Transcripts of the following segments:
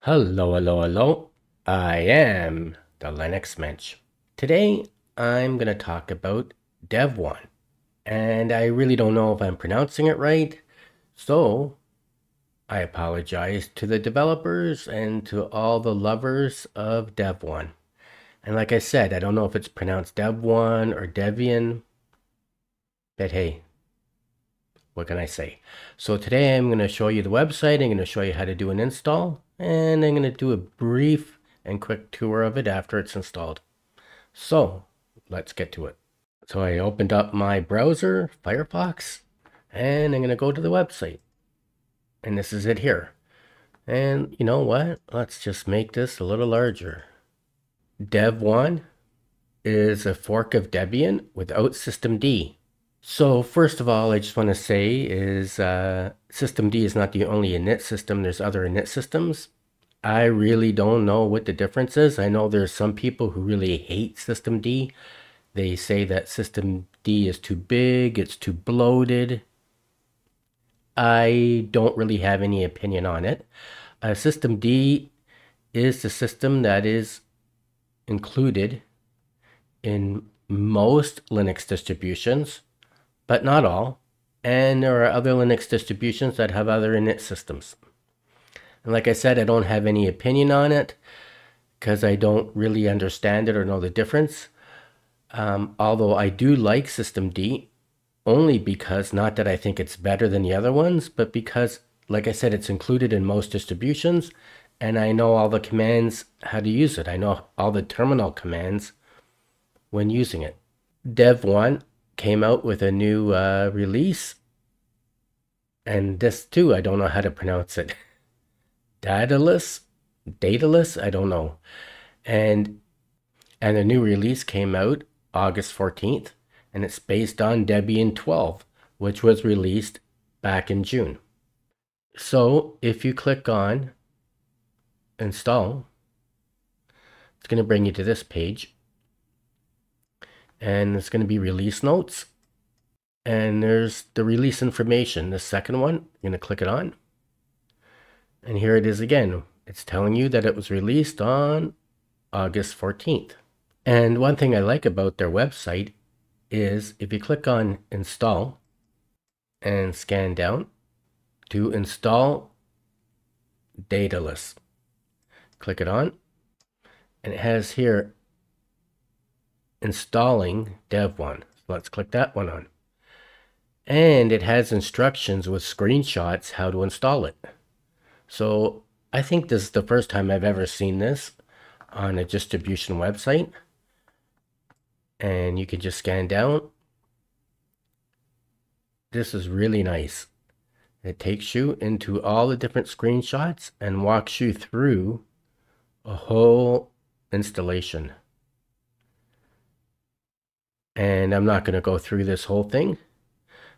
Hello, hello, hello. I am the Linux Mensch. Today, I'm going to talk about Devuan, and I really don't know if I'm pronouncing it right, so I apologize to the developers and to all the lovers of Devuan. And like I said, I don't know if it's pronounced Devuan or Devian, but hey, what can I say? So today I'm going to show you the website, I'm going to show you how to do an install, and I'm going to do a brief and quick tour of it after it's installed. So let's get to it. So I opened up my browser, Firefox, and I'm going to go to the website. And this is it here. And you know what? Let's just make this a little larger. Dev1 is a fork of Debian without systemd. So first of all, I just want to say is systemd is not the only init system. There's other init systems. I really don't know what the difference is. I know there's some people who really hate systemd. They say that systemd is too big, it's too bloated. I don't really have any opinion on it. Systemd is the system that is included in most Linux distributions, but not all. And there are other Linux distributions that have other init systems. And like I said, I don't have any opinion on it because I don't really understand it or know the difference. Although I do like systemd, only because, not that I think it's better than the other ones, but because, like I said, it's included in most distributions, and I know all the commands, how to use it. I know all the terminal commands when using it. Dev1 came out with a new release, and this too, I don't know how to pronounce it. Daedalus, I don't know. And the new release came out August 14th, and it's based on Debian 12, which was released back in June. So if you click on install, it's going to bring you to this page, and it's going to be release notes, and there's the release information. The second one, you're going to click it on, and here it is again. It's telling you that it was released on August 14th. And one thing I like about their website is if you click on install and scan down to install Daedalus, click it on, and it has here installing Dev1. So let's click that one on. And it has instructions with screenshots how to install it. So I think this is the first time I've ever seen this on a distribution website. And you can just scan down. This is really nice. It takes you into all the different screenshots and walks you through a whole installation. And I'm not going to go through this whole thing.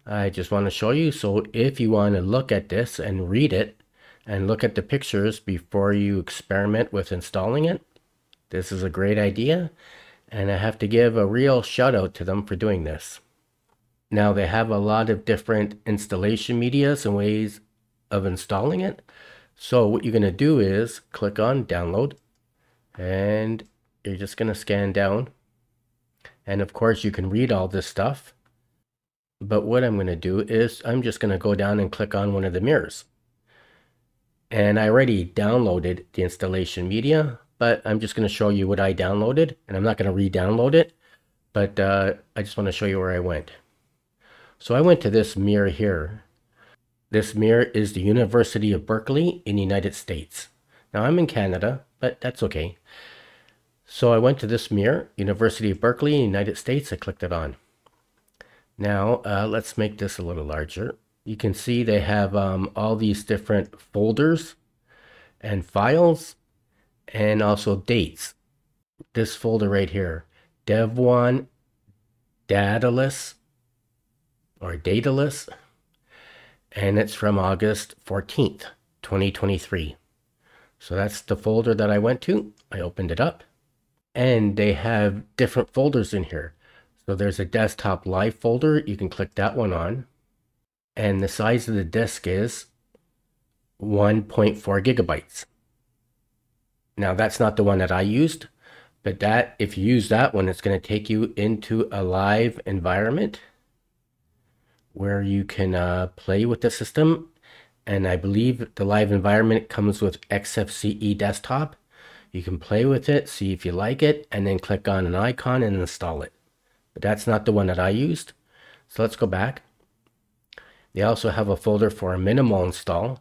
I just want to show you. So if you want to look at this and read it and look at the pictures before you experiment with installing it, this is a great idea. And I have to give a real shout out to them for doing this. Now they have a lot of different installation medias and ways of installing it. So what you're going to do is click on download, and you're just going to scan down. And of course you can read all this stuff. But what I'm going to do is I'm just going to go down and click on one of the mirrors. And I already downloaded the installation media, but I'm just going to show you what I downloaded, and I'm not going to re-download it, but I just want to show you where I went. So I went to this mirror here. This mirror is the University of Berkeley in the United States. Now I'm in Canada, but that's okay. So I went to this mirror, University of Berkeley in the United States. I clicked it on. Now let's make this a little larger. You can see they have all these different folders and files, and also dates. This folder right here, Dev1 Daedalus, or Daedalus, and it's from August 14th, 2023. So that's the folder that I went to. I opened it up, and they have different folders in here. So there's a desktop live folder. You can click that one on, and the size of the disk is 1.4 gigabytes. Now that's not the one that I used, but that if you use that one, it's going to take you into a live environment where you can play with the system. And I believe the live environment comes with XFCE desktop. You can play with it, see if you like it, and then click on an icon and install it. But that's not the one that I used. So let's go back. They also have a folder for a minimal install.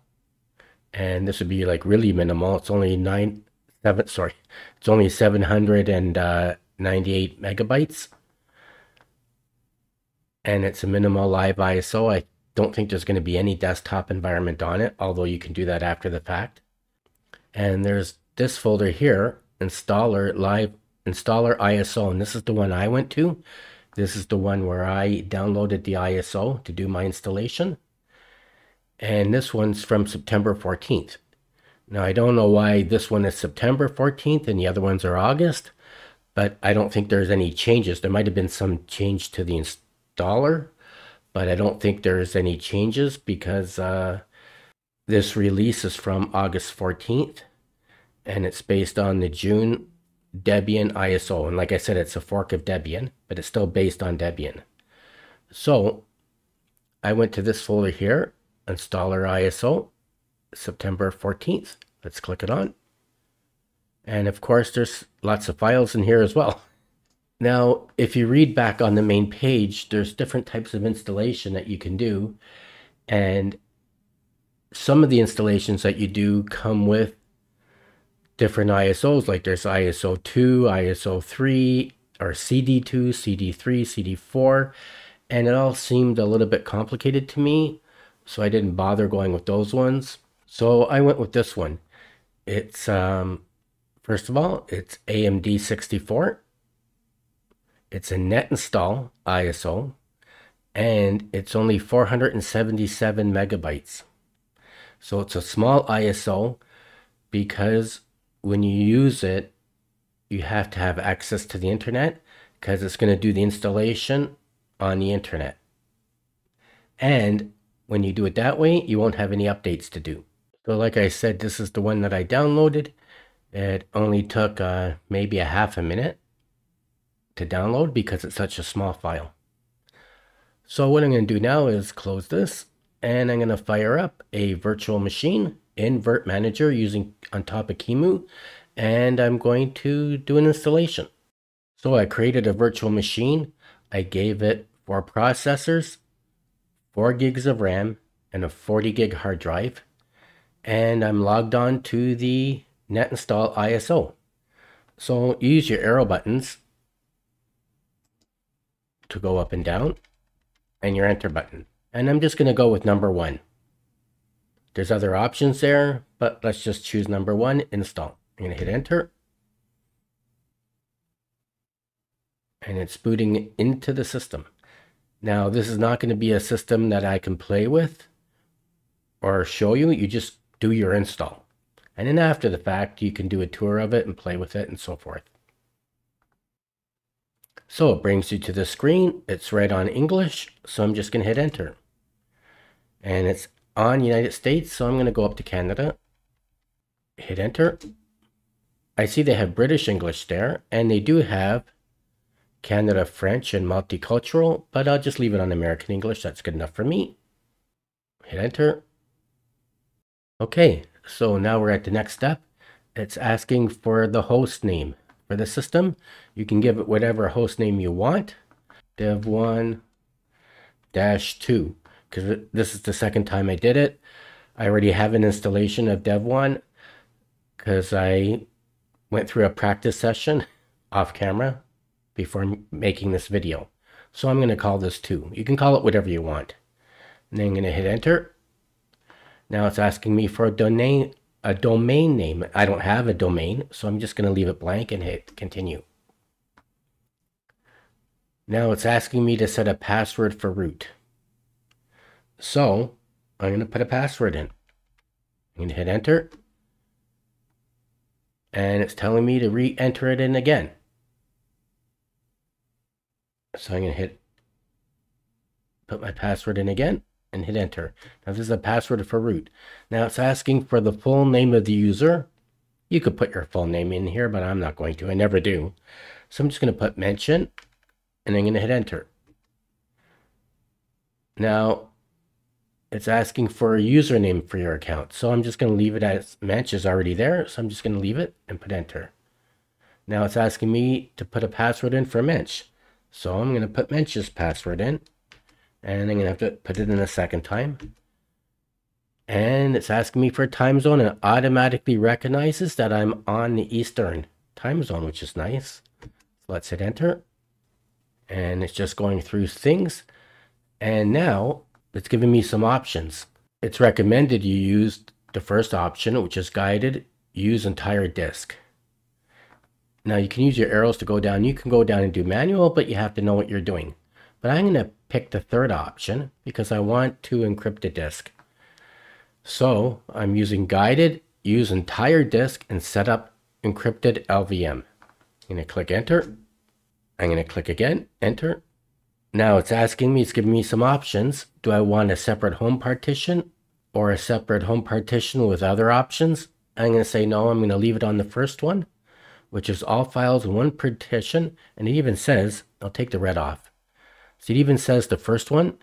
And this would be like really minimal. It's only it's only 798 megabytes. And it's a minimal live ISO. I don't think there's going to be any desktop environment on it, although you can do that after the fact. And there's this folder here, installer ISO, and this is the one I went to. This is the one where I downloaded the ISO to do my installation. And this one's from September 14th. Now, I don't know why this one is September 14th and the other ones are August, but I don't think there's any changes. There might have been some change to the installer, but I don't think there's any changes because this release is from August 14th and it's based on the June Debian ISO. And like I said, it's a fork of Debian, but it's still based on Debian. So I went to this folder here, installer ISO, September 14th. Let's click it on. And of course, there's lots of files in here as well. Now, if you read back on the main page, there's different types of installation that you can do. And some of the installations that you do come with different ISOs, like there's ISO 2, ISO 3, or CD2, CD3, CD4, and it all seemed a little bit complicated to me, so I didn't bother going with those ones. So I went with this one. It's, first of all, it's AMD 64. It's a net install ISO, and it's only 477 megabytes. So it's a small ISO because when you use it, you have to have access to the internet because it's going to do the installation on the internet. And when you do it that way, you won't have any updates to do. So like I said, this is the one that I downloaded. It only took maybe a half a minute to download because it's such a small file. So what I'm going to do now is close this, and I'm going to fire up a virtual machine in Virt Manager using on top of QEMU, and I'm going to do an installation. So I created a virtual machine. I gave it 4 processors, 4 gigs of RAM, and a 40 gig hard drive, and I'm logged on to the net install ISO. So use your arrow buttons to go up and down, and your enter button. And I'm just going to go with number 1. There's other options there, but let's just choose number 1, install. I'm going to hit enter. And it's booting into the system. Now, this is not going to be a system that I can play with or show you. You just do your install. And then after the fact, you can do a tour of it and play with it and so forth. So it brings you to the screen. It's right on English, so I'm just going to hit enter. And it's on United States, so I'm going to go up to Canada. Hit enter. I see they have British English there, and they do have Canada French and multicultural, but I'll just leave it on American English. That's good enough for me. Hit enter. Okay, so now we're at the next step. It's asking for the host name for the system. You can give it whatever host name you want. Devuan-2, because this is the second time I did it. I already have an installation of Devuan because I went through a practice session off camera before making this video. So I'm going to call this 2. You can call it whatever you want. And then I'm going to hit enter. Now it's asking me for a domain name. I don't have a domain, so I'm just going to leave it blank and hit continue. Now it's asking me to set a password for root. So I'm going to put a password in. I'm going to hit enter. And it's telling me to re-enter it in again. So I'm going to put my password in again and hit enter. Now this is a password for root. Now it's asking for the full name of the user. You could put your full name in here, but I'm not going to. I never do. So I'm just going to put Mench in, and I'm going to hit enter. Now, it's asking for a username for your account. So I'm just going to leave it as Mench is already there. So I'm just going to leave it and put enter. Now it's asking me to put a password in for Mench. So I'm going to put Mench's password in. And I'm going to have to put it in a second time. And it's asking me for a time zone, and it automatically recognizes that I'm on the Eastern time zone, which is nice. Let's hit enter. And it's just going through things. And now it's giving me some options. It's recommended you use the first option, which is guided, use entire disk. Now you can use your arrows to go down. You can go down and do manual, but you have to know what you're doing. But I'm going to pick the third option because I want to encrypt the disk. So I'm using guided, use entire disk, and set up encrypted LVM. I'm going to click enter. I'm going to click again, enter. Now it's asking me, it's giving me some options. Do I want a separate home partition or a separate home partition with other options? I'm going to say no, I'm going to leave it on the first one, which is all files in one partition. And it even says, I'll take the red off. So it even says the first one,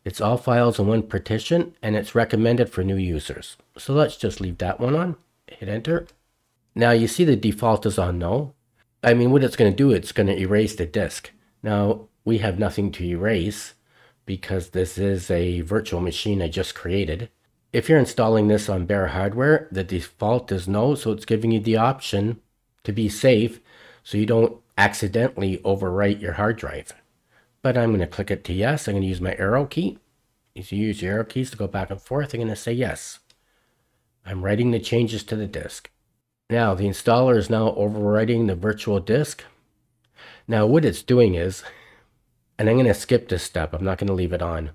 it's all files in one partition, and it's recommended for new users. So let's just leave that one on, hit enter. Now you see the default is on no. I mean, what it's going to do, it's going to erase the disk. Now we have nothing to erase because this is a virtual machine I just created. If you're installing this on bare hardware, the default is no, so it's giving you the option to be safe so you don't accidentally overwrite your hard drive. But I'm going to click it to yes. I'm going to use my arrow key. If you use your arrow keys to go back and forth, I'm going to say yes. I'm writing the changes to the disk. Now the installer is now overwriting the virtual disk. Now what it's doing is, and I'm going to skip this step, I'm not going to leave it on.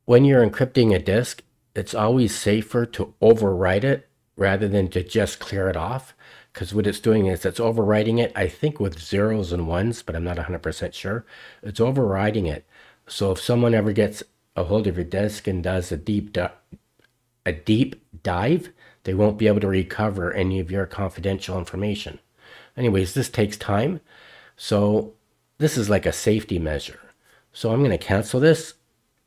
When you're encrypting a disk, it's always safer to overwrite it rather than to just clear it off. Because what it's doing is it's overwriting it, I think with zeros and ones, but I'm not 100% sure. It's overriding it. So if someone ever gets a hold of your disk and does a deep dive, they won't be able to recover any of your confidential information. Anyways, this takes time. So this is like a safety measure. So I'm going to cancel this.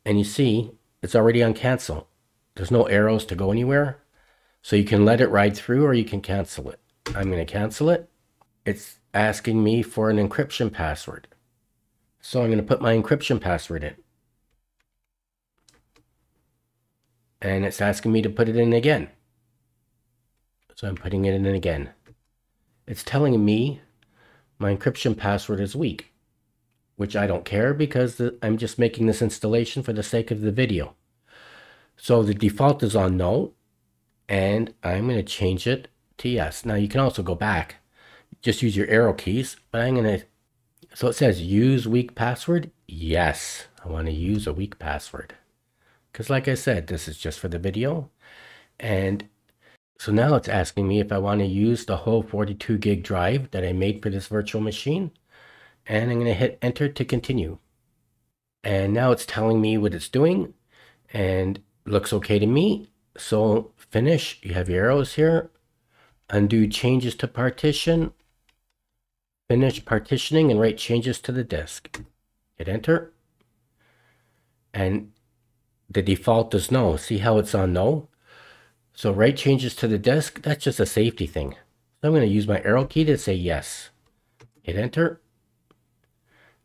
And you see, it's already on cancel. There's no arrows to go anywhere. So you can let it ride through or you can cancel it. I'm going to cancel it. It's asking me for an encryption password. So I'm going to put my encryption password in. And it's asking me to put it in again. So I'm putting it in again. It's telling me my encryption password is weak, which I don't care because I'm just making this installation for the sake of the video. So the default is on no, and I'm going to change it to yes. Now you can also go back, just use your arrow keys, but I'm going to, so it says use weak password. Yes, I want to use a weak password because like I said, this is just for the video. And so now it's asking me if I want to use the whole 42 gig drive that I made for this virtual machine. And I'm going to hit enter to continue. And now it's telling me what it's doing and looks okay to me. So finish, you have your arrows here. Undo changes to partition. Finish partitioning and write changes to the disk. Hit enter. And the default is no. See how it's on no? So write changes to the disk, that's just a safety thing. So I'm going to use my arrow key to say yes. Hit enter.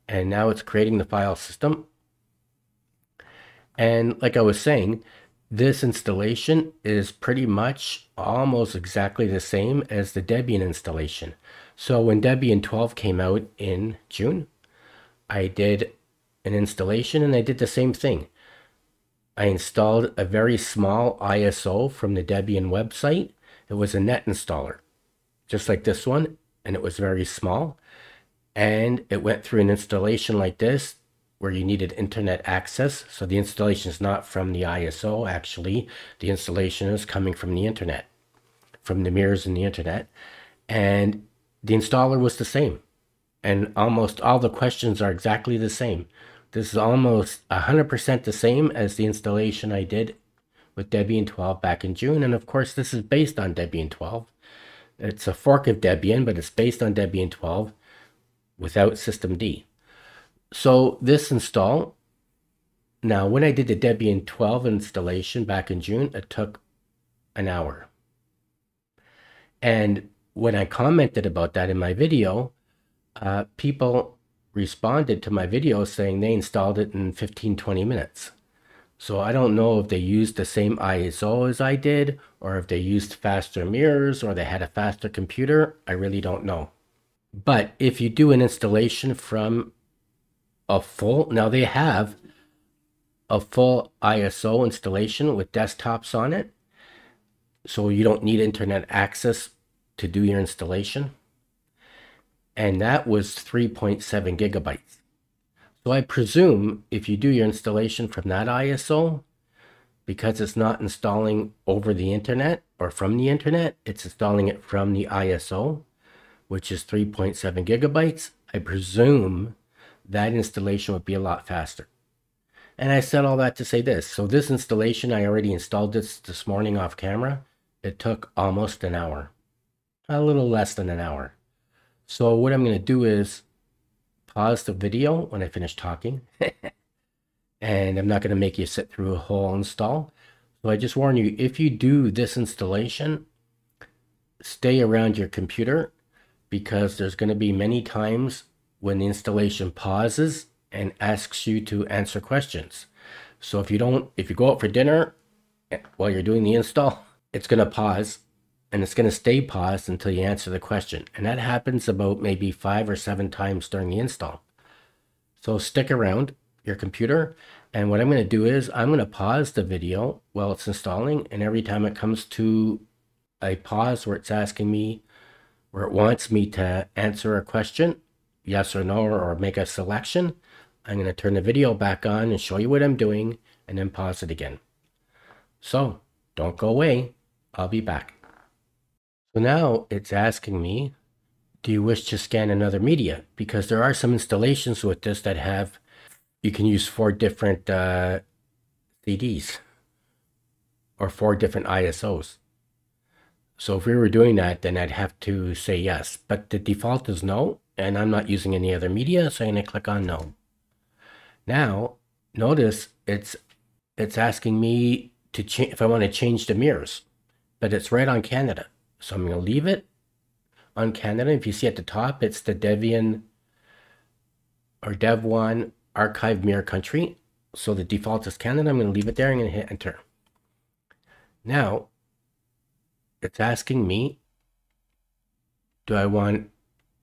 And now it's creating the file system. And like I was saying, this installation is pretty much almost exactly the same as the Debian installation. So when Debian 12 came out in June, I did an installation and I did the same thing. I installed a very small ISO from the Debian website. It was a net installer, just like this one, and it was very small. And it went through an installation like this, where you needed internet access. So the installation is not from the ISO, actually. The installation is coming from the internet, from the mirrors in the internet. And the installer was the same. And almost all the questions are exactly the same. This is almost 100% the same as the installation I did with Debian 12 back in June. And of course, this is based on Debian 12. It's a fork of Debian, but it's based on Debian 12 without systemd. So this install, now when I did the Debian 12 installation back in June, it took an hour. And when I commented about that in my video, people responded to my video saying they installed it in 15-20 minutes. So I don't know if they used the same ISO as I did, or if they used faster mirrors, or they had a faster computer. I really don't know. But if you do an installation from a full, now they have a full ISO installation with desktops on it, so you don't need internet access to do your installation. And that was 3.7 gigabytes. So I presume if you do your installation from that ISO, because it's not installing over the internet or from the internet, it's installing it from the ISO, which is 3.7 gigabytes. I presume that installation would be a lot faster. And I said all that to say this. So this installation, I already installed this morning off camera. It took almost an hour, a little less than an hour. So what I'm going to do is pause the video when I finish talking. And I'm not going to make you sit through a whole install. So I just warn you, if you do this installation, stay around your computer, because there's going to be many times when the installation pauses and asks you to answer questions. So if you go out for dinner while you're doing the install, it's going to pause, and it's going to stay paused until you answer the question. And that happens about maybe 5 or 7 times during the install. So stick around your computer, and what I'm going to do is I'm going to pause the video while it's installing, and every time it comes to a pause where it's asking me, where it wants me to answer a question, yes or no, or make a selection, I'm going to turn the video back on and show you what I'm doing, and then pause it again. So don't go away. I'll be back. So now it's asking me, do you wish to scan another media? Because there are some installations with this that have, you can use 4 different CDs or 4 different ISOs. So if we were doing that, then I'd have to say yes. But the default is no, and I'm not using any other media, so I'm going to click on no. Now, notice it's asking me to change if I want to change the mirrors, but it's right on Canada. So I'm going to leave it on Canada. If you see at the top, it's the Devuan archive mirror country. So the default is Canada. I'm going to leave it there. I'm going to hit enter. Now, it's asking me, do I want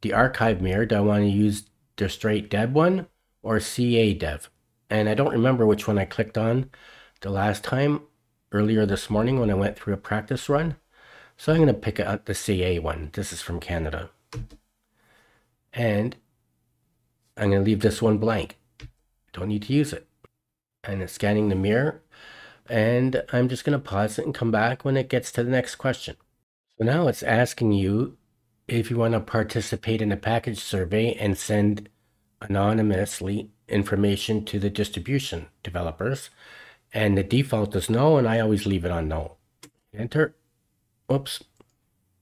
the archive mirror? Do I want to use the straight dev one or CA dev? And I don't remember which one I clicked on the last time earlier this morning when I went through a practice run. So I'm going to pick out the CA one. This is from Canada. And I'm going to leave this one blank. Don't need to use it. And it's scanning the mirror. And I'm just going to pause it and come back when it gets to the next question. So now it's asking you if you want to participate in a package survey and send anonymously information to the distribution developers. And the default is no, and I always leave it on no. Enter. Oops.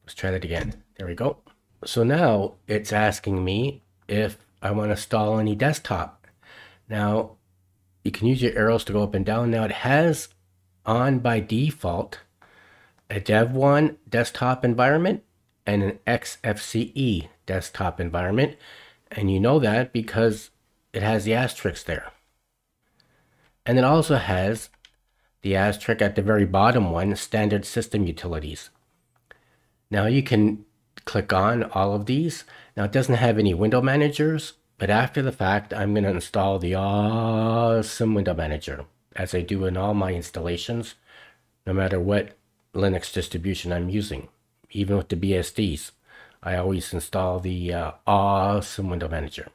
Let's try that again. There we go. So now it's asking me if I want to install any desktop. Now, you can use your arrows to go up and down. Now it has on by default a Devuan desktop environment and an XFCE desktop environment. And you know that because it has the asterisk there. And it also has the asterisk at the very bottom one, standard system utilities. Now you can click on all of these. Now it doesn't have any window managers, but after the fact, I'm going to install the awesome window manager, as I do in all my installations, no matter what Linux distribution I'm using. Even with the BSDs, I always install the awesome window manager.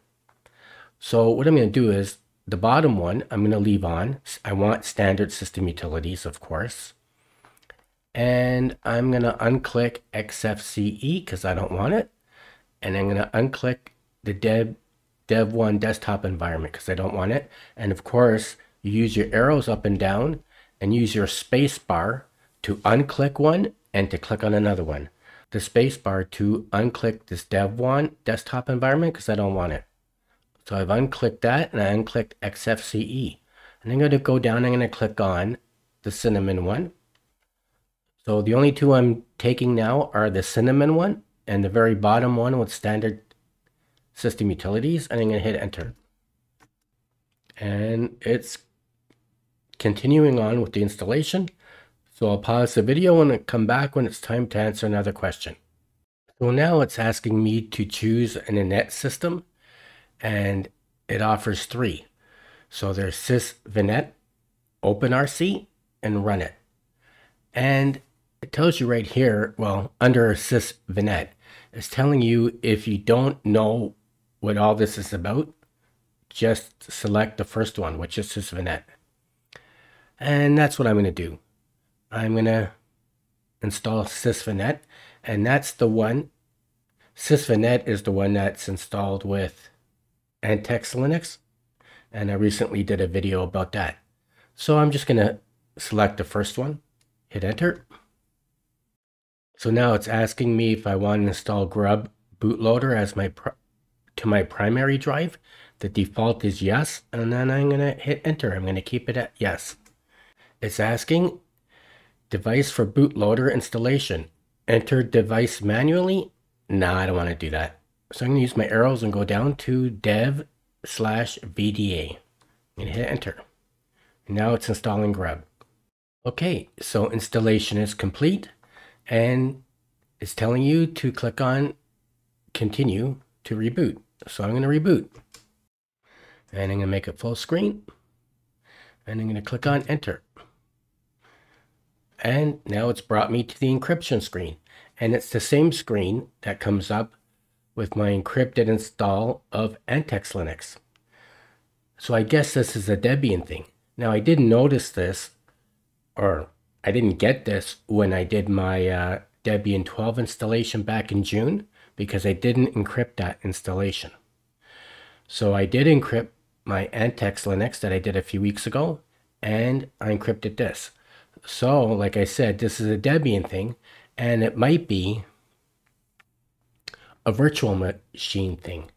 So what I'm going to do is, the bottom one, I'm going to leave on. I want standard system utilities, of course. And I'm going to unclick XFCE because I don't want it. And I'm going to unclick the Dev1 desktop environment because I don't want it. And of course, you use your arrows up and down and use your space bar to unclick one and to click on another one. the space bar to unclick this Devuan desktop environment because I don't want it. So I've unclicked that and I unclicked XFCE. And I'm going to go down, I'm going to click on the Cinnamon one. So the only two I'm taking now are the Cinnamon one and the very bottom one with standard system utilities. And I'm going to hit enter. And it's continuing on with the installation. So I'll pause the video and come back when it's time to answer another question. So now it's asking me to choose an Inet system, and it offers three. So there's sysvinet, OpenRC, and run it. And it tells you right here, well, under sysvinet, it's telling you if you don't know what all this is about, just select the first one, which is sysvinet. And that's what I'm going to do. I'm going to install sysvinet, and that's the one. Sysvinet is the one that's installed with Mench Linux, and I recently did a video about that. So I'm just going to select the first one, hit enter. So now it's asking me if I want to install grub bootloader as to my primary drive. The default is yes, and then I'm going to hit enter. I'm going to keep it at yes. It's asking device for bootloader installation. Enter device manually. No, I don't want to do that. So I'm going to use my arrows and go down to dev/VDA. I'm going to hit enter. Now it's installing grub. Okay, so installation is complete, and it's telling you to click on continue to reboot. So I'm going to reboot. And I'm going to make it full screen. And I'm going to click on enter. And now it's brought me to the encryption screen. And it's the same screen that comes up with my encrypted install of Mench Linux. So I guess this is a Debian thing. Now I didn't notice this, or I didn't get this when I did my Debian 12 installation back in June, because I didn't encrypt that installation. So I did encrypt my Mench Linux that I did a few weeks ago, and I encrypted this. So, like I said, this is a Debian thing, and it might be a virtual machine thing.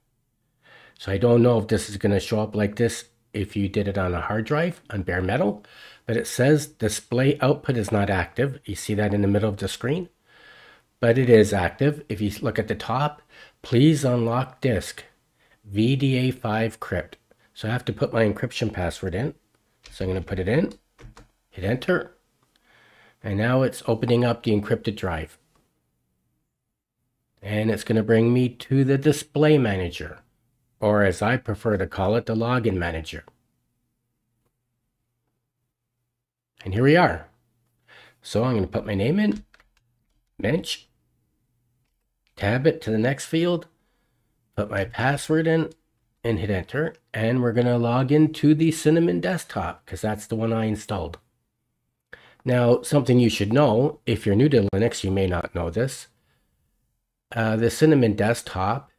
So I don't know if this is going to show up like this if you did it on a hard drive, on bare metal, but it says display output is not active. You see that in the middle of the screen, but it is active. If you look at the top, please unlock disk VDA5 crypt. So I have to put my encryption password in. So I'm going to put it in, hit enter. And now it's opening up the encrypted drive. And it's going to bring me to the display manager, or as I prefer to call it, the login manager. And here we are. So I'm going to put my name in, Mench, tab it to the next field, put my password in, and hit enter. And we're going to log into the Cinnamon desktop because that's the one I installed. Now, something you should know, if you're new to Linux, you may not know this. The Cinnamon desktop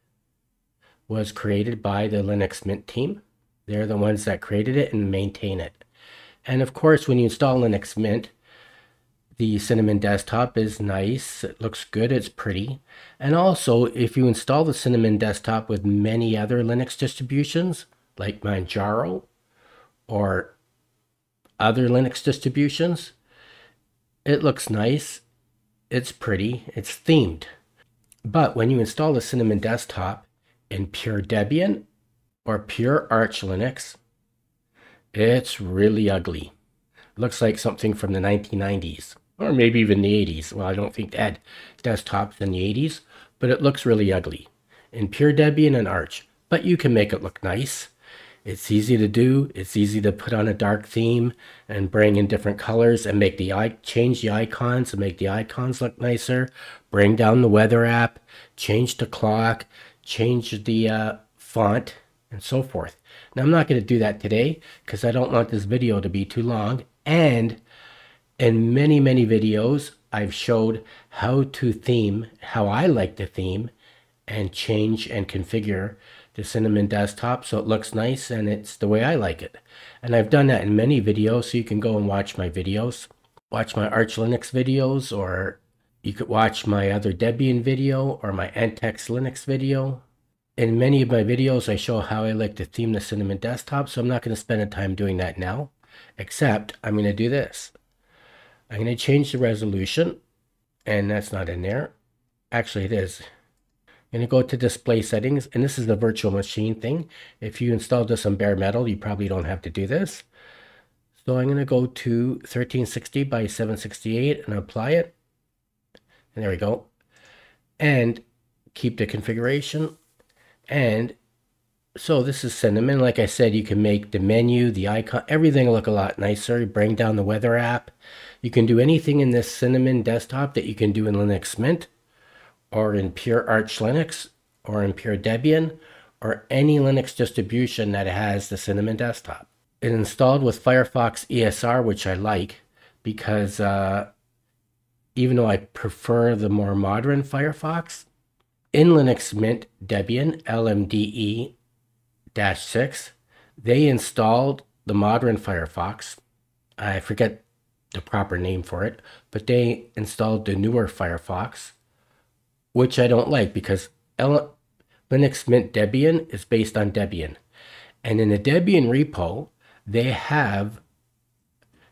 was created by the Linux Mint team. They're the ones that created it and maintain it. And of course, when you install Linux Mint, the Cinnamon desktop is nice. It looks good. It's pretty. And also, if you install the Cinnamon desktop with many other Linux distributions, like Manjaro or other Linux distributions, it looks nice, it's pretty, it's themed. But when you install the Cinnamon desktop in pure Debian or pure Arch Linux, it's really ugly. Looks like something from the 1990s, or maybe even the 80s. Well, I don't think they had desktops in the 80s, but it looks really ugly in pure Debian and Arch. But you can make it look nice. It's easy to do. It's easy to put on a dark theme and bring in different colors and make change the icons and make the icons look nicer. Bring down the weather app, change the clock, change the font, and so forth. Now, I'm not going to do that today because I don't want this video to be too long. And in many, many videos, I've showed how to theme, how I like to theme and change and configure the Cinnamon desktop so it looks nice and it's the way I like it. And I've done that in many videos, so you can go and watch my videos. Watch my Arch Linux videos or You could watch my other Debian video or my Mench Linux video. In many of my videos, I show how I like to theme the Cinnamon desktop, so I'm not going to spend the time doing that now, except I'm going to do this. I'm going to change the resolution, and that's not in there. Actually, it is. I'm going to go to display settings, and this is the virtual machine thing. If you install this on bare metal, you probably don't have to do this. So I'm going to go to 1360 by 768 and apply it. And there we go. And keep the configuration. And so this is Cinnamon. Like I said, you can make the menu, the icon, everything look a lot nicer. Bring down the weather app. You can do anything in this Cinnamon desktop that you can do in Linux Mint, or in pure Arch Linux, or in pure Debian, or any Linux distribution that has the Cinnamon desktop. It installed with Firefox ESR, which I like, because even though I prefer the more modern Firefox, in Linux Mint Debian LMDE-6, they installed the modern Firefox. I forget the proper name for it, but they installed the newer Firefox, which I don't like because Linux Mint Debian is based on Debian. And in the Debian repo, they have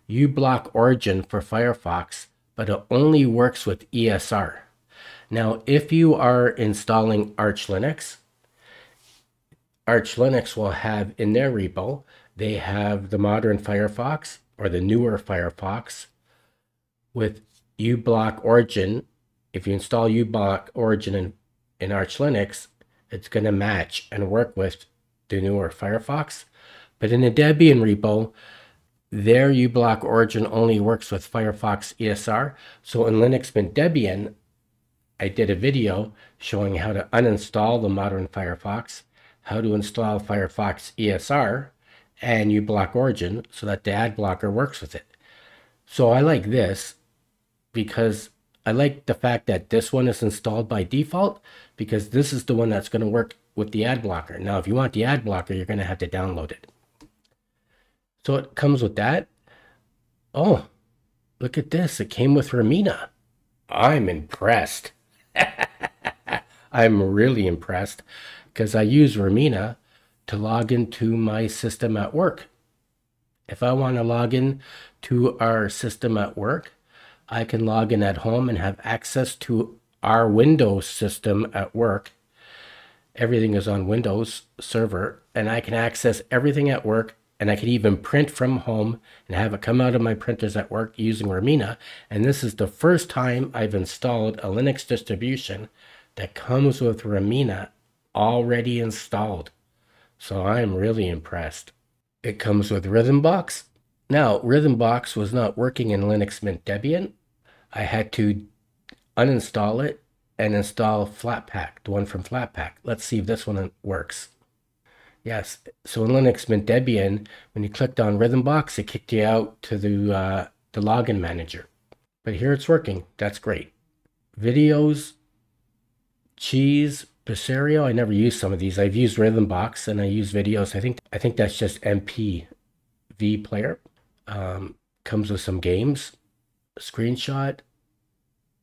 uBlock Origin for Firefox, but it only works with ESR. Now, if you are installing Arch Linux will have in their repo, they have the modern Firefox or the newer Firefox with uBlock Origin. If you install uBlock Origin in Arch Linux, it's going to match and work with the newer Firefox. But in the Debian repo, their uBlock Origin only works with Firefox ESR. So in Linux Mint Debian, I did a video showing how to uninstall the modern Firefox, how to install Firefox ESR and uBlock Origin so that the ad blocker works with it. So I like this because I like the fact that this one is installed by default, because this is the one that's going to work with the ad blocker. Now, if you want the ad blocker, you're going to have to download it. So it comes with that. Oh, look at this. It came with Ramina. I'm impressed. I'm really impressed because I use Ramina to log into my system at work. If I want to log in to our system at work, I can log in at home and have access to our Windows system at work. Everything is on Windows server, and I can access everything at work, and I can even print from home and have it come out of my printers at work using Ramina. And this is the first time I've installed a Linux distribution that comes with Ramina already installed. So I'm really impressed. It comes with Rhythmbox. Now, Rhythmbox was not working in Linux Mint Debian. I had to uninstall it and install Flatpak, the one from Flatpak. Let's see if this one works. Yes, so in Linux Mint Debian, when you clicked on Rhythmbox, it kicked you out to the login manager. But here it's working. That's great. Videos, Cheese, Presario. I never used some of these. I've used Rhythmbox and I use videos. I think that's just MPV player. Comes with some games, screenshot,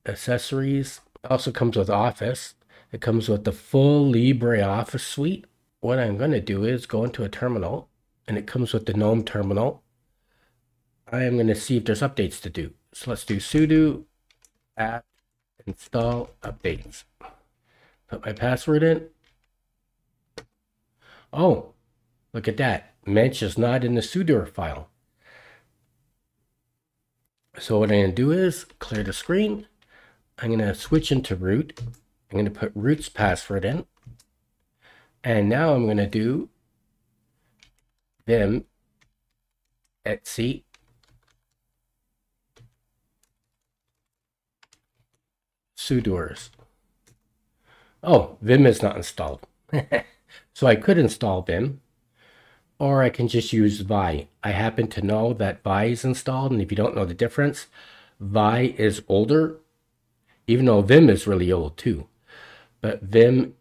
accessories. Also comes with Office. It comes with the full LibreOffice suite. What I'm going to do is go into a terminal, and it comes with the GNOME terminal. I am going to see if there's updates to do. So let's do sudo apt install updates. Put my password in. Oh, look at that. Mench is not in the sudo file. So what I'm going to do is clear the screen. I'm going to switch into root. I'm going to put root's password in. And now I'm going to do vim etc sudoers. Oh, vim is not installed. So I could install vim, or I can just use vi. I happen to know that vi is installed, and if you don't know the difference, vi is older, even though vim is really old too. But vim,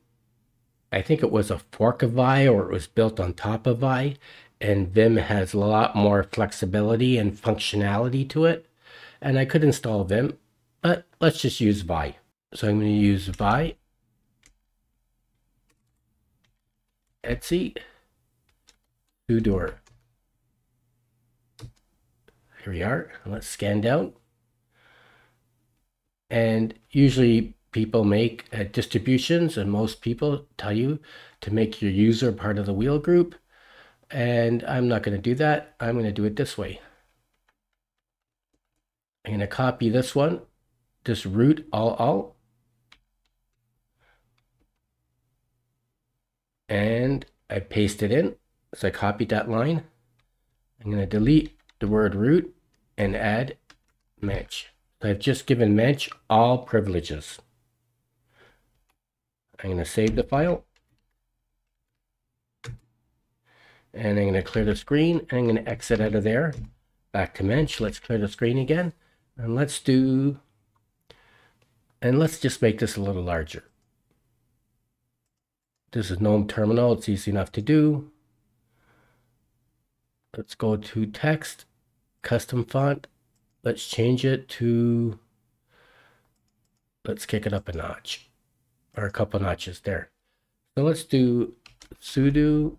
I think it was a fork of vi, or it was built on top of vi, and vim has a lot more flexibility and functionality to it. And I could install vim, but let's just use vi. So I'm going to use vi, etc, sudo. Here we are. Let's scan down. And usually people make distributions, and most people tell you to make your user part of the wheel group. And I'm not going to do that. I'm going to do it this way. I'm going to copy this one, this root all, and I paste it in. So I copied that line. I'm going to delete the word root and add Mench. So I've just given Mench all privileges. I'm going to save the file. And I'm going to clear the screen, and I'm going to exit out of there. Back to Mench. Let's clear the screen again. And let's just make this a little larger. This is GNOME terminal. It's easy enough to do. Let's go to text, custom font. Let's change it to, let's kick it up a notch, or a couple notches there. So let's do sudo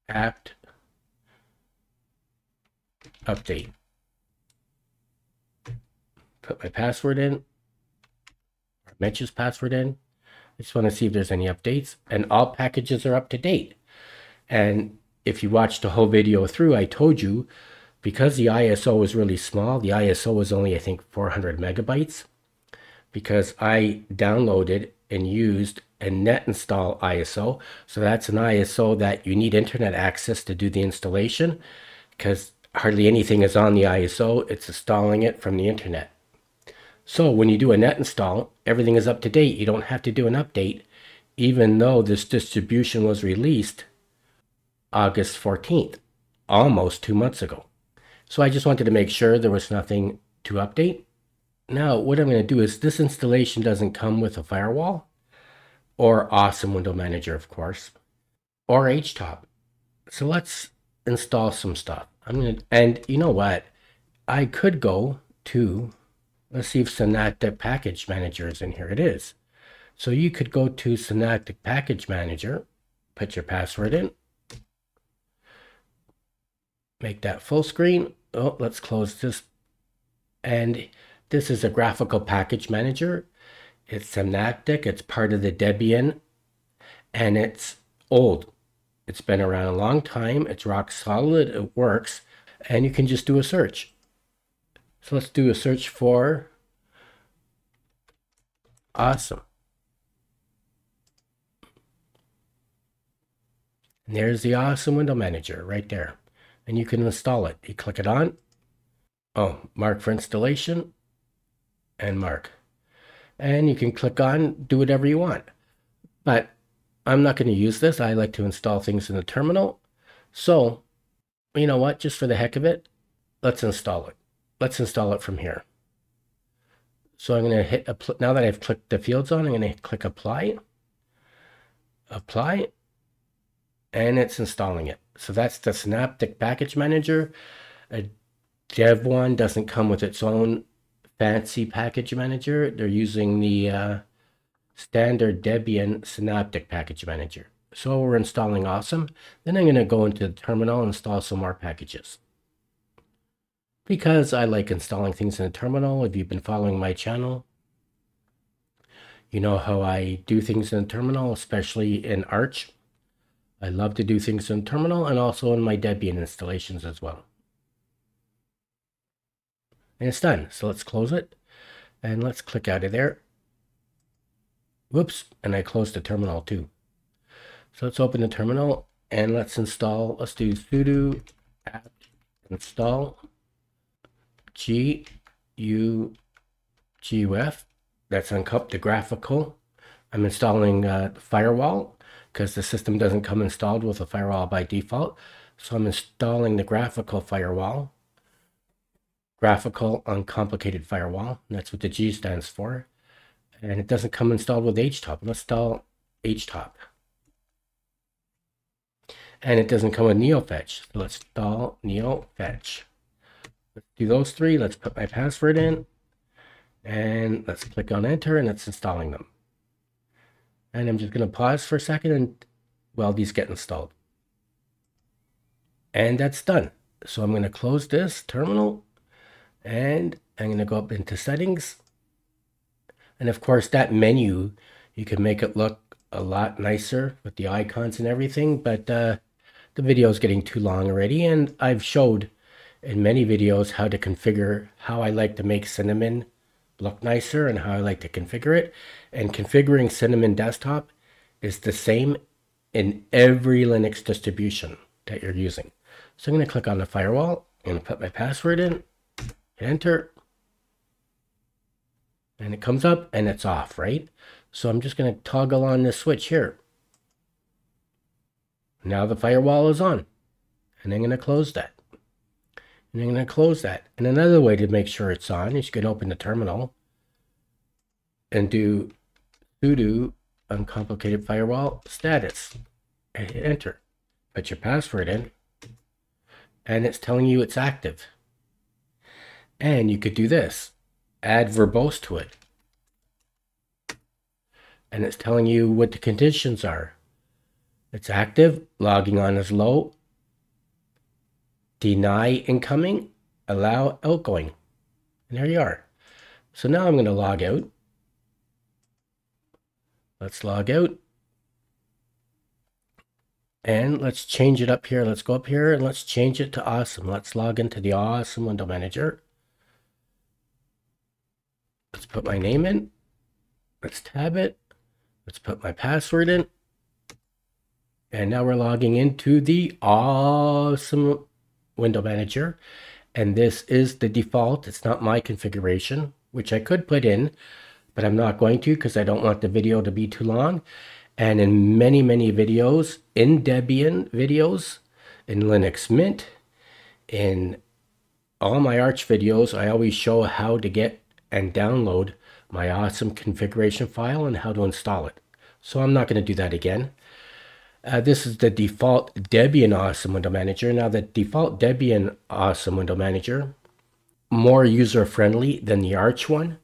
apt update. Put my password in, or Mench's password in. I just want to see if there's any updates, and all packages are up to date. And if you watched the whole video through, I told you, because the ISO was really small, the ISO was only, I think, 400 megabytes, because I downloaded and used a net install ISO. So that's an ISO that you need internet access to do the installation, because hardly anything is on the ISO. It's installing it from the internet. So when you do a net install, everything is up to date. You don't have to do an update, even though this distribution was released August 14th, almost 2 months ago. So I just wanted to make sure there was nothing to update. Now, what I'm going to do is, this installation doesn't come with a firewall, or Awesome Window Manager, of course, or Htop. So let's install some stuff. And you know what? I could go to, let's see if Synaptic Package Manager is in here. It is. So you could go to Synaptic Package Manager, put your password in, make that full screen. Oh, let's close this. And this is a graphical package manager. It's Synaptic. It's part of the Debian, and it's old. It's been around a long time. It's rock solid. It works. And you can just do a search. So let's do a search for Awesome. And there's the Awesome Window Manager right there. And you can install it. You click it on. Oh, mark for installation. And mark. And you can click on, do whatever you want. But I'm not going to use this. I like to install things in the terminal. So, you know what? Just for the heck of it, let's install it. Let's install it from here. So I'm going to hit, now that I've clicked the fields on, I'm going to click apply. Apply. And it's installing it. So that's the Synaptic Package Manager. Devuan doesn't come with its own fancy package manager. They're using the standard Debian Synaptic Package Manager. So we're installing Awesome. Then I'm going to go into the terminal and install some more packages, because I like installing things in the terminal. If you've been following my channel, you know how I do things in the terminal, especially in Arch. I love to do things in terminal, and also in my Debian installations as well. And it's done. So let's close it, and let's click out of there. Whoops, and I closed the terminal too. So let's open the terminal, and let's do sudo apt install guf. That's uncoupled the graphical. I'm installing Firewall, because the system doesn't come installed with a firewall by default. So I'm installing the graphical firewall. Graphical Uncomplicated Firewall. And that's what the G stands for. And it doesn't come installed with Htop. Let's install Htop. And it doesn't come with Neofetch. So let's install Neofetch. Let's do those three. Let's put my password in. And let's click on enter, and it's installing them. And I'm just going to pause for a second and while these get installed. And that's done. So I'm going to close this terminal, and I'm going to go up into settings. And of course, that menu, you can make it look a lot nicer with the icons and everything, but the video is getting too long already, and I've showed in many videos how to configure how I like to make Cinnamon look nicer and how I like to configure it. And configuring Cinnamon Desktop is the same in every Linux distribution that you're using. So I'm going to click on the firewall. I'm going to put my password in, hit enter, and it comes up and it's off, right? So I'm just going to toggle on this switch here. Now the firewall is on, and I'm going to close that. And I'm going to close that. And another way to make sure it's on is you can open the terminal and do sudo uncomplicated firewall status and hit enter. Put your password in, and it's telling you it's active. And you could do this, add verbose to it. And it's telling you what the conditions are. It's active, logging on is low, deny incoming, allow outgoing. And there you are. So now I'm going to log out. Let's log out. And let's change it up here. Let's go up here and let's change it to awesome. Let's log into the awesome window manager. Let's put my name in. Let's tab it. Let's put my password in. And now we're logging into the awesome window manager. And this is the default. It's not my configuration, which I could put in, but I'm not going to because I don't want the video to be too long. And in many, many videos, in Debian videos, in Linux Mint, in all my Arch videos, I always show how to get and download my awesome configuration file and how to install it. So I'm not going to do that again. This is the default Debian Awesome Window Manager. Now the default Debian Awesome Window Manager, more user-friendly than the Arch one,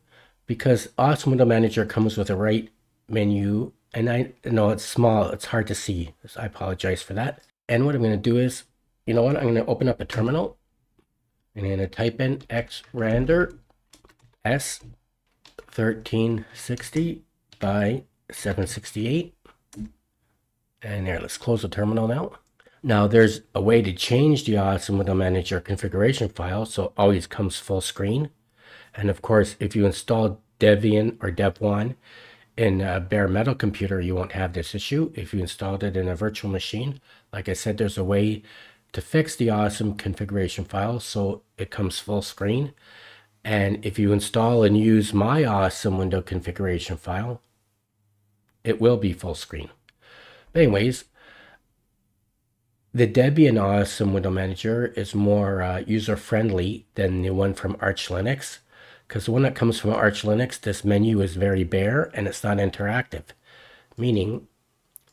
because Awesome Window Manager comes with a right menu, and I know it's small, it's hard to see, so I apologize for that. And what I'm going to do is, you know what, I'm going to open up a terminal, and I'm going to type in xrandr S1360 by 768. And there, let's close the terminal now. Now there's a way to change the Awesome Window Manager configuration file so it always comes full screen. And of course, if you install Debian or Devuan in a bare metal computer, you won't have this issue. If you installed it in a virtual machine, like I said, there's a way to fix the Awesome configuration file so it comes full screen. And if you install and use my Awesome window configuration file, it will be full screen. But anyways, the Debian Awesome Window Manager is more user-friendly than the one from Arch Linux, because the one that comes from Arch Linux, this menu is very bare and it's not interactive, meaning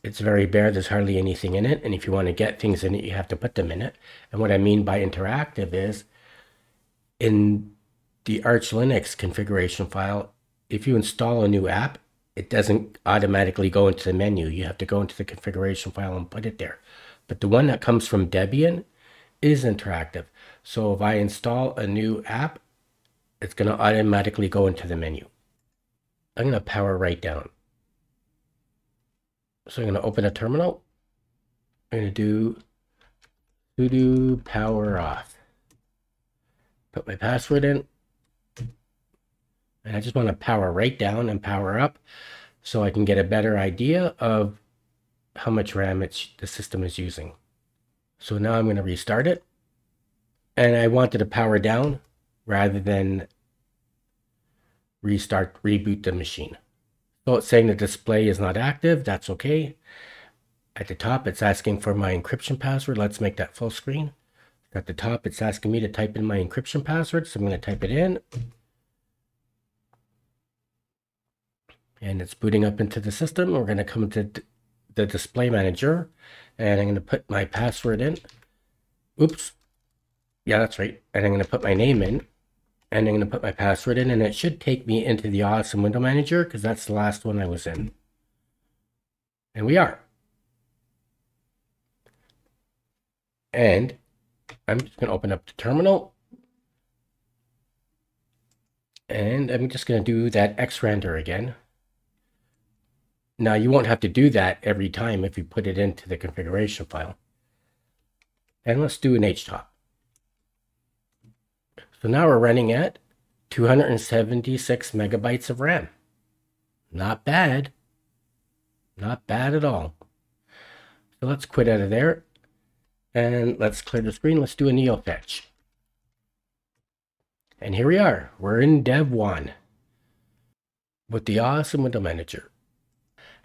it's very bare, there's hardly anything in it, and if you want to get things in it, you have to put them in it. And what I mean by interactive is, in the Arch Linux configuration file, if you install a new app, it doesn't automatically go into the menu. You have to go into the configuration file and put it there. But the one that comes from Debian is interactive. So if I install a new app, it's going to automatically go into the menu. I'm going to power right down. So I'm going to open a terminal. I'm going to do sudo power off. Put my password in. And I just want to power right down and power up so I can get a better idea of how much RAM the system is using. So now I'm going to restart it. And I wanted to power down rather than reboot the machine. So it's saying the display is not active. That's okay. At the top, it's asking for my encryption password. Let's make that full screen. At the top, it's asking me to type in my encryption password. So I'm going to type it in. And it's booting up into the system. We're going to come to the display manager, and I'm going to put my password in. Oops. Yeah, that's right. And I'm going to put my name in. And I'm going to put my password in, and it should take me into the awesome window manager because that's the last one I was in. And we are. And I'm just going to open up the terminal. And I'm just going to do that xrender again. Now, you won't have to do that every time if you put it into the configuration file. And let's do an Htop. So now we're running at 276 megabytes of RAM. Not bad. Not bad at all. So let's quit out of there. And let's clear the screen. Let's do a Neofetch. And here we are. We're in Devuan with the awesome window manager.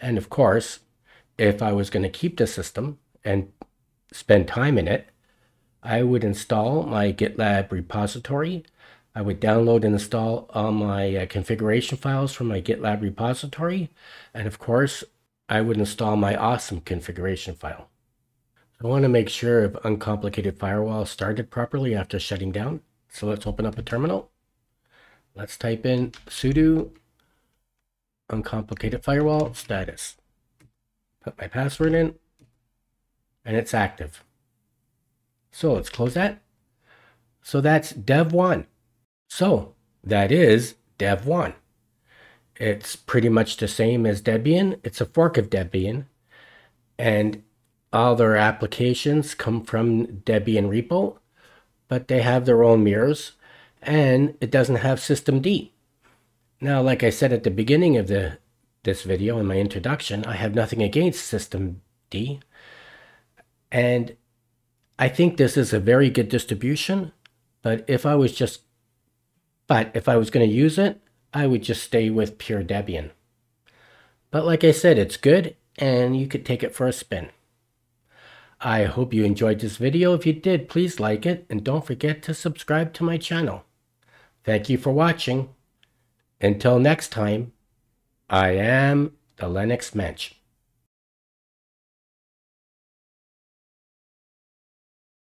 And of course, if I was going to keep the system and spend time in it, I would install my GitLab repository. I would download and install all my configuration files from my GitLab repository. And of course, I would install my awesome configuration file. I want to make sure if uncomplicated firewall started properly after shutting down. So let's open up a terminal. Let's type in sudo uncomplicated firewall status. Put my password in, and it's active. So let's close that. So that's Devuan. So that is Devuan. It's pretty much the same as Debian. It's a fork of Debian, and all their applications come from Debian repo, but they have their own mirrors, and it doesn't have systemd. Now, like I said at the beginning of this video in my introduction, I have nothing against systemd, and I think this is a very good distribution, but if I was going to use it, I would just stay with pure Debian. But like I said, it's good, and you could take it for a spin. I hope you enjoyed this video. If you did, please like it, and don't forget to subscribe to my channel. Thank you for watching. Until next time, I am the Linux Mench.